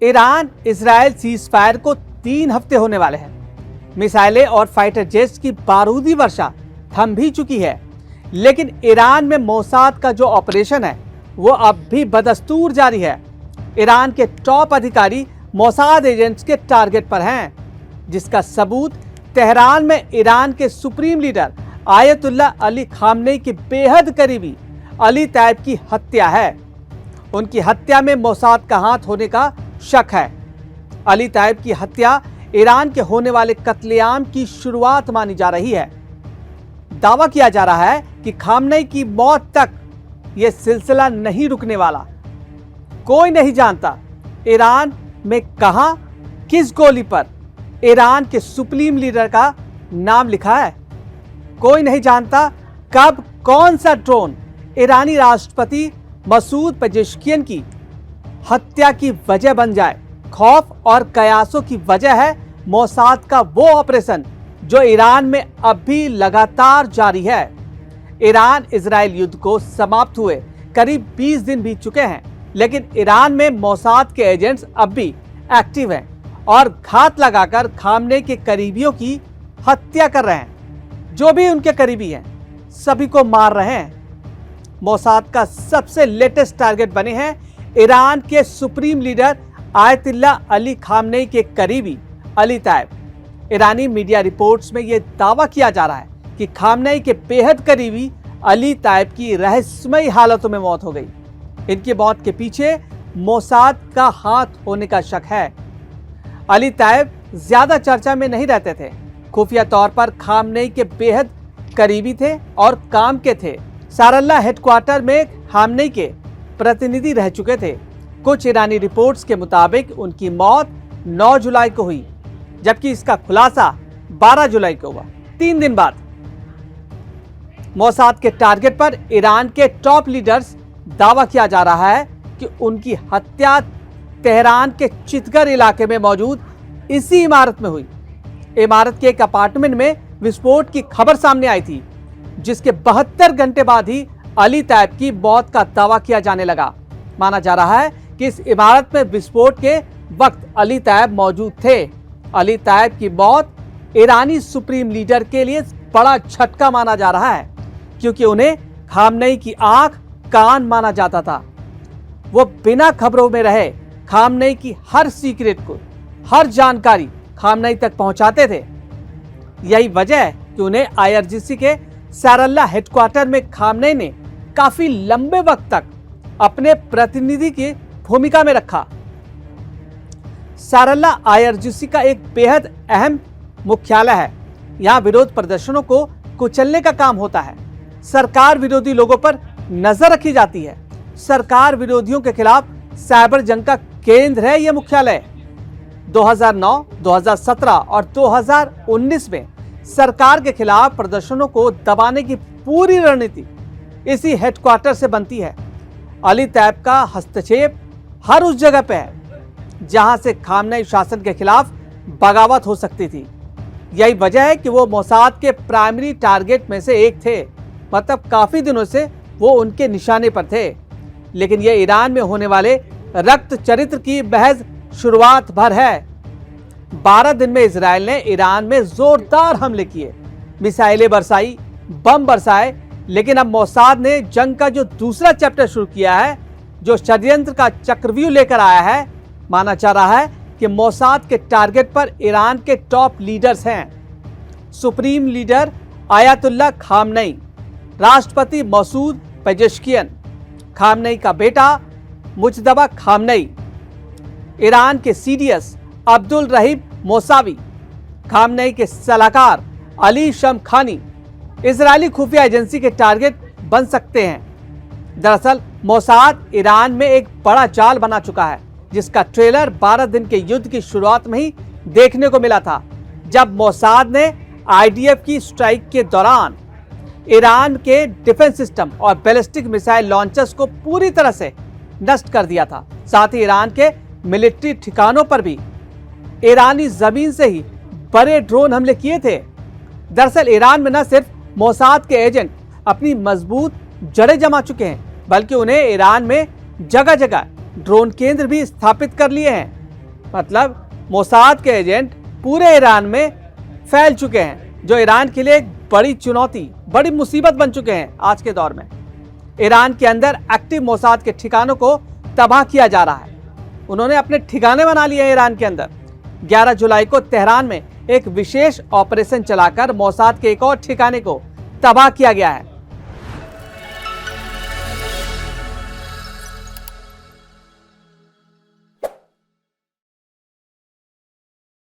Iran Israel cease fire को 3 हफ्ते होने वाले हैं। मिसाइलें और फाइटर जेट्स की बारूदी वर्षा थम भी चुकी है, लेकिन ईरान में मोसाद का जो ऑपरेशन है वो अब भी बदस्तूर जारी है। ईरान के टॉप अधिकारी मोसाद एजेंट्स के टारगेट पर हैं, जिसका सबूत तेहरान में ईरान के supreme leader ayatollah Ali Khamenei के बेहद करीबी अली तैयब की हत्या है। उनकी हत्या में मोसाद का हाथ होने का शक है। अली तैयब की हत्या ईरान के होने वाले कत्लेआम की शुरुआत मानी जा रही है। दावा किया जा रहा है कि खामनेई की मौत तक यह सिलसिला नहीं रुकने वाला। कोई नहीं जानता ईरान में कहां किस गोली पर ईरान के सुप्रीम लीडर का नाम लिखा है। कोई नहीं जानता कब कौन सा ड्रोन ईरानी राष्ट्रपति मसूद पेजेश्कियन की हत्या की वजह बन जाए। खौफ और कयासों की वजह है मोसाद का वो ऑपरेशन जो ईरान में अब भी लगातार जारी है। ईरान इजराइल युद्ध को समाप्त हुए करीब 20 दिन बीत चुके हैं, लेकिन ईरान में मोसाद के एजेंट्स अब भी एक्टिव हैं और घात लगाकर खामनेई के करीबियों की हत्या कर रहे हैं। जो भी उनके करीबी हैं सभी को मार रहे हैं। मोसाद का सबसे लेटेस्ट टारगेट बने हैं ईरान के supreme leader ayatollah Ali Khamenei के करीबी अली तैयब। ईरानी मीडिया रिपोर्ट्स में यह दावा किया जा रहा है कि खामनेई के बेहद करीबी अली तैयब की रहस्यमयी हालतों में मौत हो गई। इनकी मौत के पीछे मोसाद का हाथ होने का शक है। अली तैयब ज्यादा चर्चा में नहीं रहते थे। खुफिया तौर पर खामनेई के बेहद करीबी थे और काम के थे। सारल्ला हेडक्वार्टर में खामनेई के प्रतिनिधि रह चुके थे। कुछ ईरानी रिपोर्ट्स के मुताबिक उनकी मौत 9 जुलाई को हुई, जबकि इसका खुलासा 12 जुलाई को हुआ, 3 दिन बाद। मोसाद के टारगेट पर ईरान के टॉप लीडर्स दावा किया जा रहा है कि उनकी हत्या तेहरान के चितगर इलाके में मौजूद इसी इमारत में हुई। इमारत के एक अपार्टमेंट में विस्फोट की खबर सामने आई थी, जिसके 72 घंटे बाद ही अली तैयब की मौत का दावा किया जाने लगा। माना जा रहा है कि इस इमारत में विस्फोट के वक्त अली तैयब मौजूद थे। अली तैयब की मौत ईरानी सुप्रीम लीडर के लिए बड़ा झटका माना जा रहा है, क्योंकि उन्हें खामनेई की आंख कान माना जाता था। वो बिना खबरों में रहे खामनेई की हर सीक्रेट को, हर जानकारी खामनेई तक पहुंचाते थे। यही वजह है कि उन्हें आईआरजीसी के सारल्ला हेडक्वार्टर में खामनेई ने काफी लंबे वक्त तक अपने प्रतिनिधि की भूमिका में रखा। सारल्ला आईआरजीसी का एक बेहद अहम मुख्यालय है। यहां विरोध प्रदर्शनों को कुचलने का काम होता है। सरकार विरोधी लोगों पर नजर रखी जाती है। सरकार विरोधियों के खिलाफ साइबर जंग का केंद्र है यह मुख्यालय। 2009, 2017 और 2019 में सरकार के खिलाफ प्रदर्शनों को दबाने की पूरी रणनीति इसी हेडक्वार्टर से बनती है। अली तैयब का हस्तक्षेप हर उस जगह पे है जहां से खामनेई शासन के खिलाफ बगावत हो सकती थी। यही वजह है कि वो मोसाद के प्राइमरी टारगेट में से एक थे। मतलब काफी दिनों से वो उनके निशाने पर थे। लेकिन यह ईरान में होने वाले रक्त चरित्र की महज शुरुआत भर है। 12 दिन में इजराइल ने ईरान में जोरदार हमले किए, मिसाइलें बरसाई, बम बरसाए। लेकिन अब मोसाद ने जंग का जो दूसरा चैप्टर शुरू किया है, जो षड्यंत्र का चक्रव्यूह लेकर आया है। माना जा रहा है कि मोसाद के टारगेट पर ईरान के टॉप लीडर्स हैं। सुप्रीम लीडर आयतुल्ला खामनेई, राष्ट्रपति मसूद पेजेश्कियन, खामनेई का बेटा मुज्तबा खामनेई, ईरान के सीडीएस अब्दुल रहीम मोसावी, खामनेई के सलाहकार अली शमखानी इजरायली खुफिया एजेंसी के टारगेट बन सकते हैं। दरअसल मोसाद ईरान में एक बड़ा जाल बना चुका है, जिसका ट्रेलर 12 दिन के युद्ध की शुरुआत में ही देखने को मिला था, जब मोसाद ने आईडीएफ की स्ट्राइक के दौरान ईरान के डिफेंस सिस्टम और बैलिस्टिक मिसाइल लॉन्चर्स को पूरी तरह से नष्ट कर दिया था। साथ ही ईरान के मिलिट्री ठिकानों पर भी ईरानी जमीन से ही बड़े ड्रोन हमले किए थे। दरअसल ईरान में न सिर्फ मोसाद के एजेंट अपनी मजबूत जड़ें जमा चुके हैं, बल्कि उन्हें ईरान में जगह जगह ड्रोन केंद्र भी स्थापित कर लिए हैं। मतलब मोसाद के एजेंट पूरे ईरान में फैल चुके हैं, जो ईरान के लिए एक बड़ी चुनौती, बड़ी मुसीबत बन चुके हैं आज के दौर में। ईरान के अंदर एक्टिव मोसाद के ठिकानों को तबाह किया जा रहा है। उन्होंने अपने ठिकाने बना लिए हैं ईरान के अंदर। 11 जुलाई को तेहरान में एक विशेष ऑपरेशन चलाकर मोसाद के एक और ठिकाने को तबाह किया गया है।